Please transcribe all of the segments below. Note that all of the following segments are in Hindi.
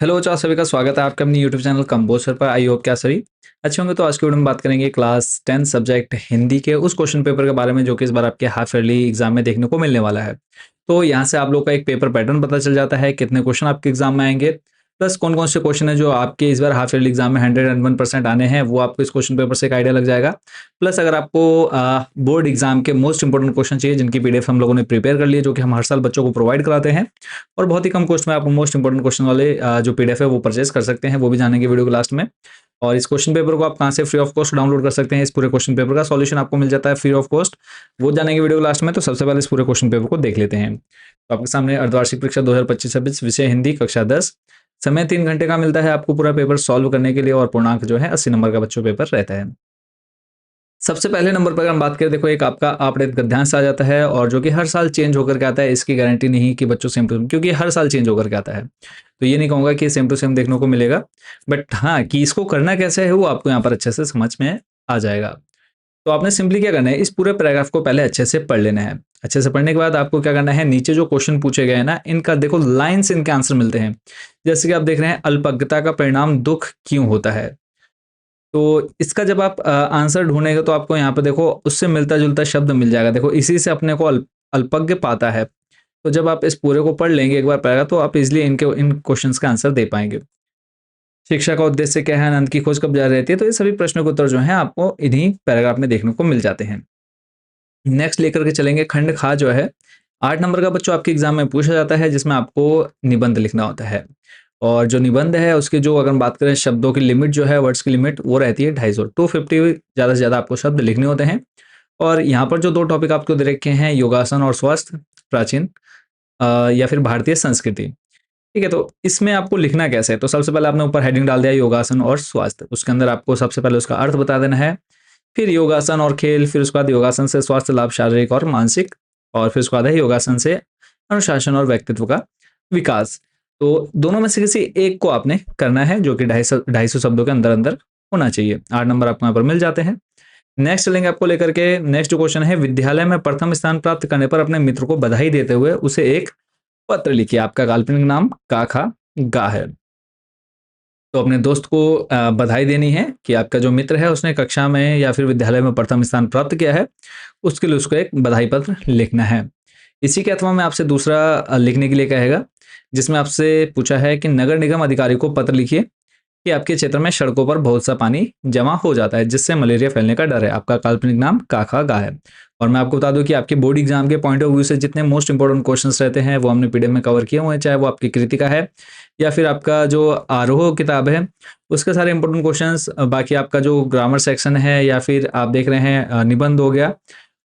हेलो बच्चों, आप सभी का स्वागत है आपके अपने यूट्यूब चैनल कंपोजर पर। आई होप क्या सभी अच्छे होंगे। तो आज की वीडियो में बात करेंगे क्लास 10 सब्जेक्ट हिंदी के उस क्वेश्चन पेपर के बारे में जो कि इस बार आपके हाफ ईयरली एग्जाम में देखने को मिलने वाला है। तो यहाँ से आप लोग का एक पेपर पैटर्न पता चल जाता है, कितने क्वेश्चन आपके एग्जाम में आएंगे, प्लस कौन कौन से क्वेश्चन है जो आपके इस बार हाफ ईयरली एग्जाम में 101% आने हैं, वो आपको इस क्वेश्चन पेपर से एक आइडिया लग जाएगा। प्लस अगर आपको बोर्ड एग्जाम के मोस्ट इंपोर्टेंट क्वेश्चन चाहिए जिनकी पीडीएफ हम लोगों ने प्रिपेयर कर ली है, जो कि हम हर साल बच्चों को प्रोवाइड कराते हैं और बहुत ही कम कॉस्ट में आप मोस्ट इंपोर्टेंट क्वेश्चन वाले जो पीडीएफ है वो परचेज कर सकते हैं, वो भी जानेंगे वीडियो के लास्ट में। और इस क्वेश्चन पेपर को आप कहाँ से फ्री ऑफ कॉस्ट डाउनलोड कर सकते हैं, इस पूरे क्वेश्चन पेपर का सॉल्यूशन आपको मिल जाता है फ्री ऑफ कॉस्ट, वो जानेंगे वीडियो के लास्ट में। तो सबसे पहले इस पूरे क्वेश्चन पेपर को देख लेते हैं। तो आपके सामने अर्धवार्षिक परीक्षा 2025-26 विषय हिंदी कक्षा 10, समय 3 घंटे का मिलता है आपको पूरा पेपर सॉल्व करने के लिए और पूर्णांक जो है 80 नंबर का बच्चों पेपर रहता है। सबसे पहले नंबर पर अगर हम बात करें, देखो एक आपका आपरेत गद्यांश आ जाता है और जो कि हर साल चेंज होकर के आता है। इसकी गारंटी नहीं कि बच्चों सेम टू सेम, क्योंकि हर साल चेंज होकर के आता है, तो ये नहीं कहूंगा कि सेम टू सेम देखने को मिलेगा। बट हाँ, कि इसको करना कैसे है वो आपको यहाँ पर अच्छे से समझ में आ जाएगा। तो आपने सिंपली क्या करना है, इस पूरे पैराग्राफ को पहले अच्छे से पढ़ लेना है। अच्छे से पढ़ने के बाद आपको क्या करना है, नीचे जो क्वेश्चन पूछे गए हैं ना, इनका देखो लाइन्स इनके आंसर मिलते हैं। जैसे कि आप देख रहे हैं, अल्पज्ञता का परिणाम दुख क्यों होता है। तो इसका जब आप आंसर ढूंढेंगे तो आपको यहाँ पे देखो उससे मिलता जुलता शब्द मिल जाएगा। देखो इसी से अपने को अल्पज्ञ पाता है। तो जब आप इस पूरे को पढ़ लेंगे एक बार पढ़ेगा तो आप इजिली इनके इन क्वेश्चंस का आंसर दे पाएंगे। शिक्षा का उद्देश्य क्या है, आनंद की खोज कब जारी रहती है, तो ये सभी प्रश्नों के उत्तर जो है आपको इन्हीं पैराग्राफ में देखने को मिल जाते हैं। नेक्स्ट लेकर के चलेंगे, खंड खा जो है 8 नंबर का बच्चों आपके एग्जाम में पूछा जाता है, जिसमें आपको निबंध लिखना होता है। और जो निबंध है उसके जो अगर बात करें शब्दों की लिमिट जो है, वर्ड्स की लिमिट वो रहती है 250, 250 ज़्यादा से ज़्यादा आपको शब्द लिखने होते हैं। और यहाँ पर जो दो टॉपिक आपको दे रखे हैं, योगासन और स्वास्थ्य, प्राचीन या फिर भारतीय संस्कृति। ठीक है, तो इसमें आपको लिखना कैसे है, तो सबसे पहले आपने ऊपर हेडिंग डाल दिया योगासन और स्वास्थ्य, उसके अंदर आपको सबसे पहले उसका अर्थ बता देना है, फिर योगासन और खेल, फिर उसके बाद योगासन से स्वास्थ्य लाभ शारीरिक और मानसिक, और फिर उसके बाद है योगासन से अनुशासन और व्यक्तित्व का विकास। तो दोनों में से किसी एक को आपने करना है, जो कि 250 शब्दों के अंदर अंदर होना चाहिए। 8 नंबर आपको यहाँ पर मिल जाते हैं। नेक्स्ट चलेंगे आपको लेकर के, नेक्स्ट जो क्वेश्चन है, विद्यालय में प्रथम स्थान प्राप्त करने पर अपने मित्र को बधाई देते हुए उसे एक पत्र लिखिए। आपका काल्पनिक नाम काखा गा है। तो अपने दोस्त को बधाई देनी है कि आपका जो मित्र है उसने कक्षा में या फिर विद्यालय में प्रथम स्थान प्राप्त किया है, उसके लिए उसको एक बधाई पत्र लिखना है। इसी के अथवा में आपसे दूसरा लिखने के लिए कहेगा, जिसमें आपसे पूछा है कि नगर निगम अधिकारी को पत्र लिखिए कि आपके क्षेत्र में सड़कों पर बहुत सा पानी जमा हो जाता है जिससे मलेरिया फैलने का डर है। आपका काल्पनिक नाम काखा गा है। और मैं आपको बता दूं कि आपके बोर्ड एग्जाम के पॉइंट ऑफ व्यू से जितने मोस्ट इंपोर्टेंट क्वेश्चंस रहते हैं वो हमने पीडीएफ में कवर किए हुए हैं, चाहे वो आपकी कृतिका है या फिर आपका जो आरोह किताब है उसके सारे इंपॉर्टेंट क्वेश्चंस, बाकी आपका जो ग्रामर सेक्शन है या फिर आप देख रहे हैं निबंध हो गया,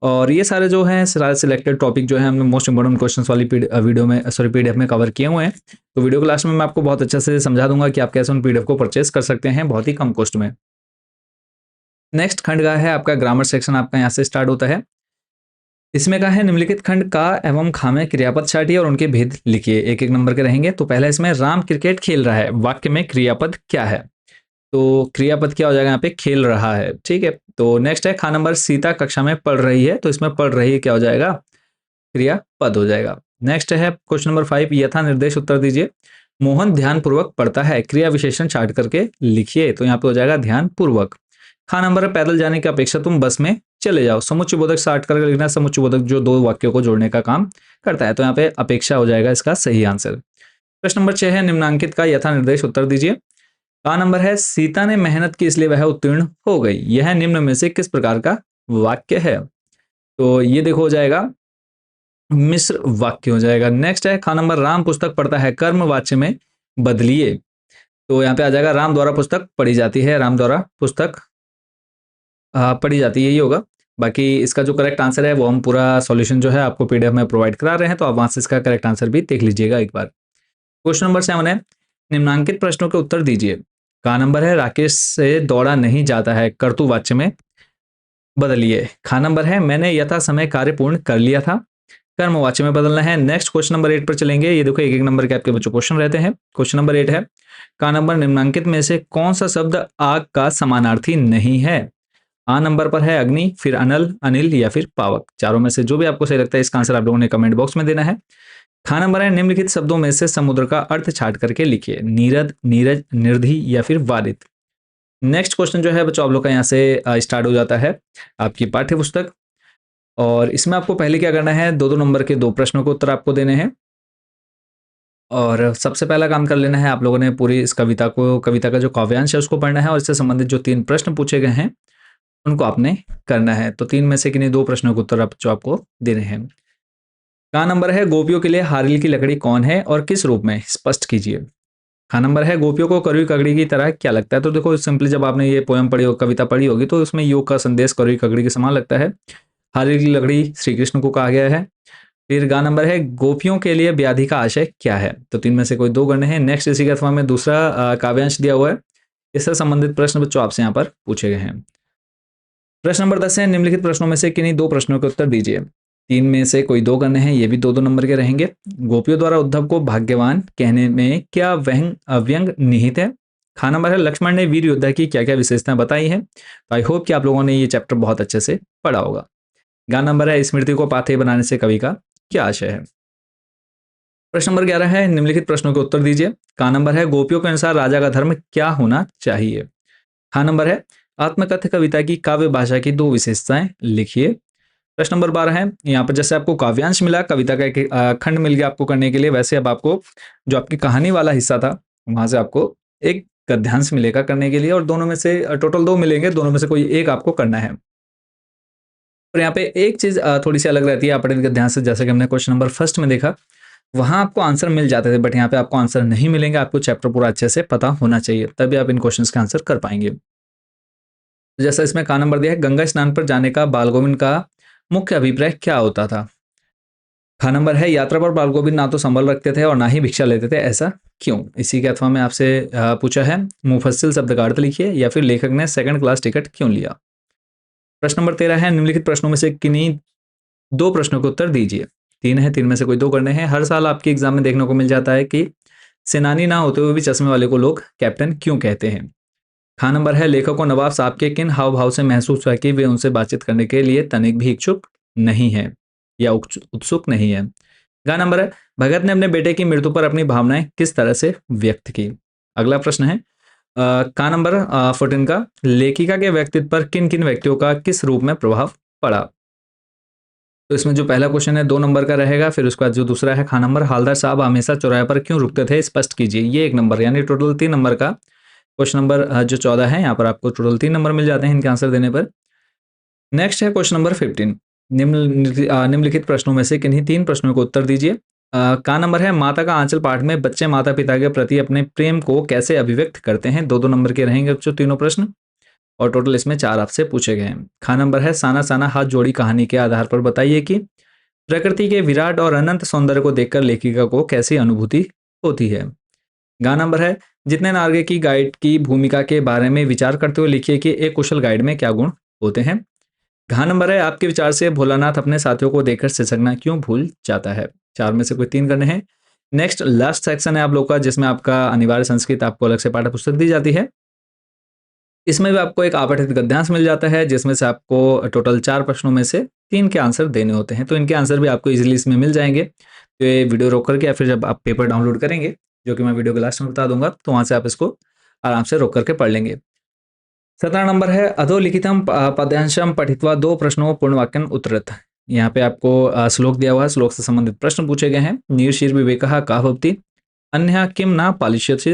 और ये सारे जो हैं सारे सिलेक्टेड टॉपिक जो है हमने मोस्ट इंपोर्टेंट क्वेश्चंस वाली वीडियो में पीडीएफ में कवर किए हुए हैं। तो वीडियो के लास्ट में मैं आपको बहुत अच्छे से समझा दूंगा कि आप कैसे उन पीडीएफ को परचेस कर सकते हैं बहुत ही कम कॉस्ट में। नेक्स्ट खंड का है आपका ग्रामर सेक्शन, आपका यहाँ से स्टार्ट होता है। इसमें कहा है निम्नलिखित खंड का एवं खा में क्रियापद छाटिए और उनके भेद लिखिए। एक एक नंबर के रहेंगे। तो पहला इसमें राम क्रिकेट खेल रहा है, वाक्य में क्रियापद क्या है, तो क्रियापद क्या हो जाएगा यहाँ पे, खेल रहा है। ठीक है, तो नेक्स्ट है खा नंबर, सीता कक्षा में पढ़ रही है, तो इसमें पढ़ रही है क्या हो जाएगा, क्रियापद हो जाएगा। नेक्स्ट है क्वेश्चन नंबर 5, यथा निर्देश उत्तर दीजिए। मोहन ध्यान पूर्वक पढ़ता है, क्रिया विशेषण छाट करके लिखिए, तो यहाँ पे हो जाएगा ध्यान पूर्वक। खा नंबर है, पैदल जाने की अपेक्षा तुम बस में चले जाओ। समुच्चय बोधक से हट करके लिखना, समुच्चय बोधक जो दो वाक्यों को जोड़ने का काम करता है, तो यहाँ पे अपेक्षा हो जाएगा इसका सही आंसर। प्रश्न नंबर 6 है, निम्नांकित का यथा निर्देश उत्तर दीजिए। का नंबर है, सीता ने मेहनत की इसलिए वह उत्तीर्ण हो गई, यह निम्न में से किस प्रकार का वाक्य है, तो ये देखो हो जाएगा मिश्र वाक्य हो जाएगा। नेक्स्ट है खा नंबर, राम पुस्तक पढ़ता है, कर्म वाच्य में बदलिए, तो यहाँ पे आ जाएगा राम द्वारा पुस्तक पढ़ी जाती है, राम द्वारा पुस्तक पढ़ी जाती है, यही होगा। बाकी इसका जो करेक्ट आंसर है वो हम पूरा सॉल्यूशन जो है आपको पीडीएफ में प्रोवाइड करा रहे हैं, तो आप वहां से इसका करेक्ट आंसर भी देख लीजिएगा एक बार। क्वेश्चन नंबर 7 है, निम्नांकित प्रश्नों के उत्तर दीजिए। का नंबर है, राकेश से दौड़ा नहीं जाता है, कर्तुवाच्य में बदलिए। खा नंबर है, मैंने यथा समय कार्य पूर्ण कर लिया था, कर्मवाच्य में बदलना है। नेक्स्ट क्वेश्चन नंबर 8 पर चलेंगे। ये देखो एक एक नंबर के आपके बच्चों क्वेश्चन रहते हैं। क्वेश्चन नंबर 8 है, का नंबर, निम्नांकित में से कौन सा शब्द आग का समानार्थी नहीं है, आ नंबर पर है अग्नि, फिर अनल, अनिल या फिर पावक। चारों में से जो भी आपको सही लगता है इसका आंसर आप लोगों ने कमेंट बॉक्स में देना है। खा नंबर है निम्नलिखित शब्दों में से समुद्र का अर्थ छाट करके लिखिए। नीरद, नीरज, निर्धि या फिर वारित। नेक्स्ट क्वेश्चन जो है बच्चों आप लोग का यहाँ से स्टार्ट हो जाता है आपकी पाठ्य पुस्तक। और इसमें आपको पहले क्या करना है, दो दो नंबर के दो प्रश्नों के उत्तर आपको देने हैं। और सबसे पहला काम कर लेना है आप लोगों ने पूरी इस कविता का जो काव्यांश है उसको पढ़ना है और इससे संबंधित जो 3 प्रश्न पूछे गए हैं उनको आपने करना है। तो 3 में से किन्हीं 2 प्रश्नों के उत्तर आप जो आपको देने हैं। का नंबर है गोपियों के लिए हारिल की लकड़ी कौन है और किस रूप में, स्पष्ट कीजिए। का नंबर है गोपियों को करुई ककड़ी की तरह क्या लगता है। तो देखो सिंपली जब आपने ये पोयम पढ़ी हो, कविता पढ़ी होगी, तो उसमें योग का संदेश करुई ककड़ी के समान लगता है। हारिल की लकड़ी श्री कृष्ण को कहा गया है। फिर गा नंबर है गोपियों के लिए व्याधि का आशय क्या है। तो 3 में से कोई 2 करने हैं। नेक्स्ट इसी के अथवा में दूसरा काव्यांश दिया हुआ है, इससे संबंधित प्रश्न बच्चों आपसे यहाँ पर पूछे गए हैं। प्रश्न नंबर 10 है निम्नलिखित प्रश्नों में से किन्हीं 2 प्रश्नों के उत्तर दीजिए। 3 में से कोई 2 करने हैं, ये भी 2-2 नंबर के रहेंगे। गोपियों द्वारा उद्धव को भाग्यवान कहने में क्या व्यंग निहित है। खा नंबर है लक्ष्मण ने वीर योद्धा की क्या क्या विशेषताएं बताई हैं। तो आई होप कि आप लोगों ने ये चैप्टर बहुत अच्छे से पढ़ा होगा। गा नंबर है स्मृति को पाथेय बनाने से कवि का क्या आशय है। प्रश्न नंबर 11 है निम्नलिखित प्रश्नों के उत्तर दीजिए। का नंबर है गोपियों के अनुसार राजा का धर्म क्या होना चाहिए। खा नंबर है आत्मकथ्य कविता की काव्य भाषा की 2 विशेषताएं लिखिए। प्रश्न नंबर 12 है, यहाँ पर जैसे आपको काव्यांश मिला, कविता का एक खंड मिल गया आपको करने के लिए, वैसे अब आपको जो आपकी कहानी वाला हिस्सा था वहां से आपको एक गद्यांश मिलेगा करने के लिए, और दोनों में से टोटल 2 मिलेंगे, दोनों में से कोई एक आपको करना है। और यहाँ पे एक चीज थोड़ी सी अलग रहती है अपठित गद्यांश से, जैसे कि हमने क्वेश्चन नंबर फर्स्ट में देखा, वहां आपको आंसर मिल जाते थे, बट यहाँ पे आपको आंसर नहीं मिलेंगे। आपको चैप्टर पूरा अच्छे से पता होना चाहिए, तभी आप इन क्वेश्चन के आंसर कर पाएंगे। जैसा इसमें का नंबर दिया है, गंगा स्नान पर जाने का बाल गोविंद का मुख्य अभिप्राय क्या होता था। खा नंबर है यात्रा पर बाल गोविंद ना तो संबल रखते थे और ना ही भिक्षा लेते थे, ऐसा क्यों। इसी के अथवा में आपसे पूछा है मुफस्सिल शब्द का अर्थ लिखिए, या फिर लेखक ने 2nd क्लास टिकट क्यों लिया। प्रश्न नंबर 13 है निम्नलिखित प्रश्नों में से किन्हीं 2 प्रश्नों के उत्तर दीजिए। 3 है, 3 में से कोई 2 करने हैं। हर साल आपके एग्जाम में देखने को मिल जाता है कि सेनानी ना होते हुए भी चश्मे वाले को लोग कैप्टन क्यों कहते हैं। खा नंबर है लेखक को नवाब साहब के किन हाव भाव से महसूस हुआ कि वे उनसे बातचीत करने के लिए तनिक भी इच्छुक नहीं है या उत्सुक नहीं है। गा नंबर है भगत ने अपने बेटे की मृत्यु पर अपनी भावनाएं किस तरह से व्यक्त की। अगला प्रश्न है का नंबर 14 का, लेखिका के व्यक्तित्व पर किन किन व्यक्तियों का किस रूप में प्रभाव पड़ा। तो इसमें जो पहला क्वेश्चन है 2 नंबर का रहेगा, फिर उसके बाद जो दूसरा है खा नंबर हालदार साहब हमेशा चौराहे पर क्यों रुकते थे, स्पष्ट कीजिए, ये 1 नंबर, यानी टोटल 3 नंबर का क्वेश्चन नंबर जो 14 है, यहाँ पर आपको टोटल 3 नंबर मिल जाते हैं इनके आंसर देने पर। नेक्स्ट है क्वेश्चन नंबर 15, निम्नलिखित प्रश्नों में से किन्हीं 3 प्रश्नों को उत्तर दीजिए। का नंबर है माता का आंचल पाठ में बच्चे माता पिता के प्रति अपने प्रेम को कैसे अभिव्यक्त करते हैं। 2-2 नंबर के रहेंगे जो तीनों प्रश्न, और टोटल इसमें 4 आपसे पूछे गए हैं। खा नंबर है साना साना हाथ जोड़ी कहानी के आधार पर बताइए कि प्रकृति के विराट और अनंत सौंदर्य को देखकर लेखिका को कैसी अनुभूति होती है। गा नंबर है जितने नार्गे की गाइड की भूमिका के बारे में विचार करते हुए लिखिए कि एक कुशल गाइड में क्या गुण होते हैं। घा नंबर है आपके विचार से भोलानाथ अपने साथियों को देखकर सिसकना क्यों भूल जाता है। 4 में से कोई 3 करने हैं। नेक्स्ट लास्ट सेक्शन है आप लोग का, जिसमें आपका अनिवार्य संस्कृत आपको अलग से पाठ्य पुस्तक दी जाती है। इसमें भी आपको एक अपठित गद्यांश मिल जाता है, जिसमें से आपको टोटल 4 प्रश्नों में से 3 के आंसर देने होते हैं। तो इनके आंसर भी आपको इजीली इसमें मिल जाएंगे। तो ये वीडियो रोक करके या फिर जब आप पेपर डाउनलोड करेंगे, जो कि मैं वीडियो के लास्ट में बता दूंगा, तो वहां से आप इसको आराम से रोक करके पढ़ लेंगे। 17 नंबर है अधोलिखितम पद्यांशम पठित्वा 2 प्रश्नों पूर्ण वाक्यन उत्तरत। यहाँ पे आपको श्लोक दिया हुआ है, श्लोक से संबंधित प्रश्न पूछे गए हैं। नीरशीर विवेकः का भवति, अन्यः किम न पालिष्यति,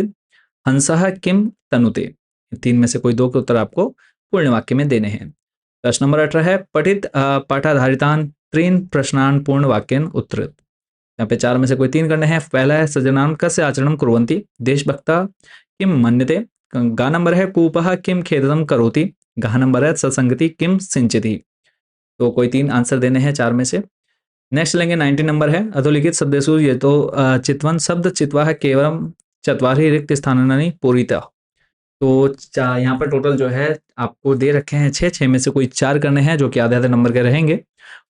हंसः किम तनुते। 3 में से कोई 2 के उत्तर आपको पूर्ण वाक्य में देने हैं। प्रश्न नंबर 18 है पठित पाठाधारितान 3 प्रश्नान पूर्ण वाक्यन उत्तरत। यहाँ पे 4 में से कोई 3 करने हैं। पहला है सजनान कस्य आचरणम कुर्वन्ति, देशभक्ता किम मन्यते। गा नंबर है कूपः किम खेदनम करोति। घा नंबर है सत्संगति किम सिंचति। तो कोई 3 आंसर देने हैं 4 में से। नेक्स्ट लेंगे 19 नंबर है अधोलिखित शब्देषु ये तो चितवन शब्द चित्वा केवलम चत्वारि रिक्त स्थानानि पूरिता। तो यहाँ पर टोटल जो है आपको दे रखे हैं 6 में से कोई 4 करने हैं, जो कि आधे आधे नंबर के रहेंगे,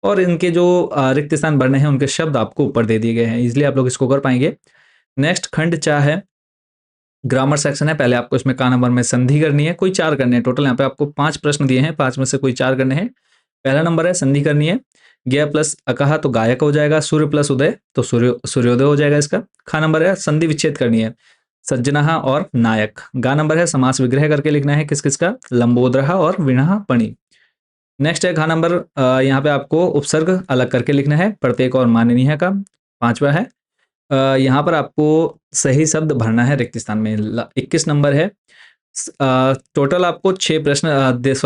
और इनके जो रिक्त स्थान भरने हैं उनके शब्द आपको ऊपर दे दिए गए हैं, इसलिए आप लोग इसको कर पाएंगे। नेक्स्ट खंड 4 है ग्रामर सेक्शन है, पहले आपको इसमें क नंबर में संधि करनी है, कोई 4 करने हैं टोटल। यहाँ पे आपको 5 प्रश्न दिए हैं, 5 में से कोई 4 करने हैं। पहला नंबर है संधि करनी है, ज्ञ प्लस अकहा तो गायक हो जाएगा, सूर्य प्लस उदय तो सूर्योदय हो जाएगा इसका। ख नंबर है संधि विच्छेद करनी है, सज्जनः और नायक। ग नंबर है समास विग्रह करके लिखना है, किस किसका, लंबोदरः और विणः पणि। नेक्स्ट है घ नंबर, यहाँ पे आपको उपसर्ग अलग करके लिखना है, प्रत्येक और माननीय का। 5वां है यहाँ पर आपको सही शब्द भरना है रिक्त स्थान में। 21 नंबर है, टोटल आपको 6 प्रश्न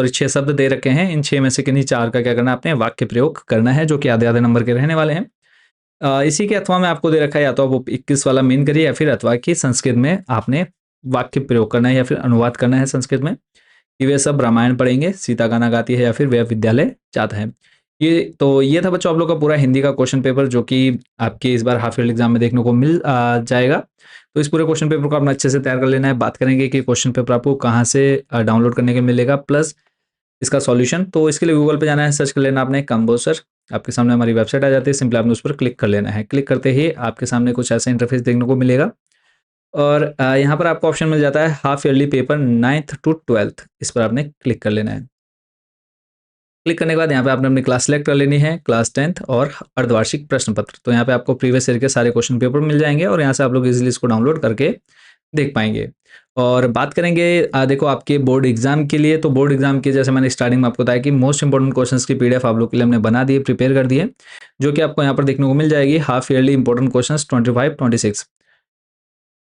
6 शब्द दे रखे हैं, इन 6 में से किन्हीं 4 का क्या करना है, आपने वाक्य प्रयोग करना है, जो कि आधे आधे नंबर के रहने वाले हैं। इसी के अथवा में आपको दे रखा है, या तो आप 21 वाला मेन करिए, या फिर अथवा की संस्कृत में आपने वाक्य प्रयोग करना है, या फिर अनुवाद करना है संस्कृत में, कि वे सब रामायण पढ़ेंगे, सीता गाना गाती है, या फिर वे विद्यालय जाता है। ये था बच्चों आप लोग का पूरा हिंदी का क्वेश्चन पेपर, जो कि आपके इस बार हाफ ईयरली एग्जाम में देखने को मिल जाएगा। तो इस पूरे क्वेश्चन पेपर को आपने अच्छे से तैयार कर लेना है। बात करेंगे कि क्वेश्चन पेपर आपको कहाँ से डाउनलोड करने के मिलेगा, प्लस इसका सॉल्यूशन। तो इसके लिए गूगल पे जाना है, सर्च कर लेना आपने कंपोसर, आपके सामने हमारी वेबसाइट आ जाती है, सिंपली आपने उस पर क्लिक कर लेना है। क्लिक करते ही आपके सामने कुछ ऐसा इंटरफेस देखने को मिलेगा, और यहाँ पर आपको ऑप्शन मिल जाता है half yearly paper 9th to 12th, इस पर आपने क्लिक कर लेना है। क्लिक करने के बाद यहाँ पे आपने अपनी क्लास सेलेक्ट कर लेनी है, क्लास 10th और अर्धवार्षिक प्रश्न पत्र। तो यहाँ पे आपको प्रीवियस ईयर के सारे क्वेश्चन पेपर मिल जाएंगे, और यहाँ से आप लोग इजीली इसको डाउनलोड करके देख पाएंगे। और बात करेंगे देखो आपके बोर्ड एग्जाम के लिए, तो बोर्ड एग्जाम के जैसे मैंने स्टार्टिंग में आपको बताया कि मोस्ट इंपॉर्टेंट क्वेश्चंस की पीडीएफ आप लोग के लिए हमने बना दी, प्रिपेयर कर दी है, जो कि आपको यहाँ पर देखने को मिल जाएगी, हाफ ईयरली इंपॉर्टेंट क्वेश्चंस 25-26।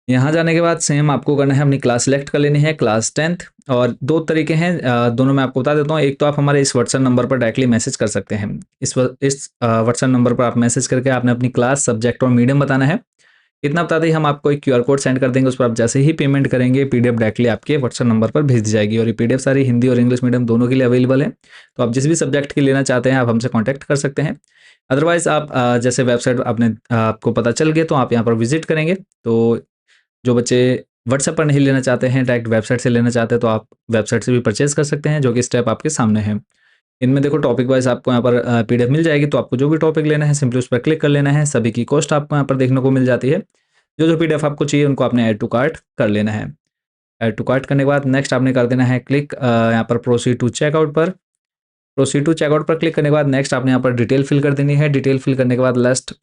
यहाँ जाने के बाद सेम आपको करना है, अपनी क्लास सेलेक्ट कर लेनी है, क्लास 10th। और 2 तरीके हैं, दोनों मैं आपको बता देता हूँ। एक तो आप हमारे इस व्हाट्सएप नंबर पर डायरेक्टली मैसेज कर सकते हैं। इस व्हाट्सएप नंबर पर आप मैसेज करके आपने अपनी क्लास, सब्जेक्ट और मीडियम बताना है। इतना बताते ही हम आपको एक QR कोड सेंड कर देंगे, उस पर आप जैसे ही पेमेंट करेंगे, पीडीएफ डायरेक्टली आपके व्हाट्सएप नंबर पर भेज दी जाएगी। और ये पीडीएफ सारी हिंदी और इंग्लिश मीडियम दोनों के लिए अवेलेबल है। तो आप जिस भी सब्जेक्ट की लेना चाहते हैं, आप हमसे कॉन्टैक्ट कर सकते हैं। अदरवाइज आप जैसे वेबसाइट आपको पता चल गया, तो आप यहाँ पर विजिट करेंगे। तो जो बच्चे व्हाट्सएप पर नहीं लेना चाहते हैं, डायरेक्ट वेबसाइट से लेना चाहते हैं, तो आप वेबसाइट से भी परचेज कर सकते हैं, जो कि स्टेप आपके सामने है। इनमें देखो टॉपिक वाइज आपको यहाँ पर पीडीएफ मिल जाएगी, तो आपको जो भी टॉपिक लेना है सिंपली उस पर क्लिक कर लेना है। सभी की कॉस्ट आपको यहाँ पर देखने को मिल जाती है। जो जो पीडीएफ आपको चाहिए उनको आपने ऐड टू कार्ट कर लेना है। ऐड टू कार्ट करने के बाद नेक्स्ट आपने कर देना है क्लिक यहाँ पर प्रोसीड टू चेकआउट पर। प्रोसीड टू चेकआउट पर क्लिक करने के बाद नेक्स्ट आपने यहाँ पर डिटेल फिल कर देनी है। डिटेल फिल करने के बाद लास्ट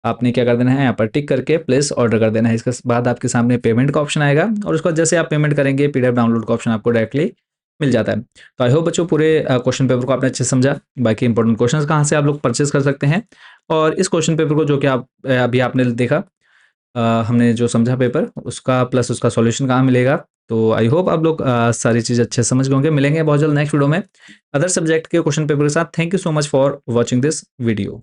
आपने क्या कर देना है, यहाँ पर टिक करके प्लेस ऑर्डर कर देना है। इसके बाद आपके सामने पेमेंट का ऑप्शन आएगा, और उसके बाद जैसे आप पेमेंट करेंगे, पीडीएफ डाउनलोड का ऑप्शन आपको डायरेक्टली मिल जाता है। तो आई होप बच्चों पूरे क्वेश्चन पेपर को आपने अच्छे से समझा। बाकी इंपॉर्टेंट क्वेश्चंस कहाँ से आप लोग परचेज कर सकते हैं, और इस क्वेश्चन पेपर को जो कि आप अभी आपने देखा, हमने जो समझा पेपर, उसका प्लस उसका सॉल्यूशन कहाँ मिलेगा। तो आई होप आप लोग सारी चीज़ अच्छे से समझ गए होंगे। मिलेंगे बहुत जल्द नेक्स्ट वीडियो में अदर सब्जेक्ट के क्वेश्चन पेपर के साथ। Thank you so much for watching this video.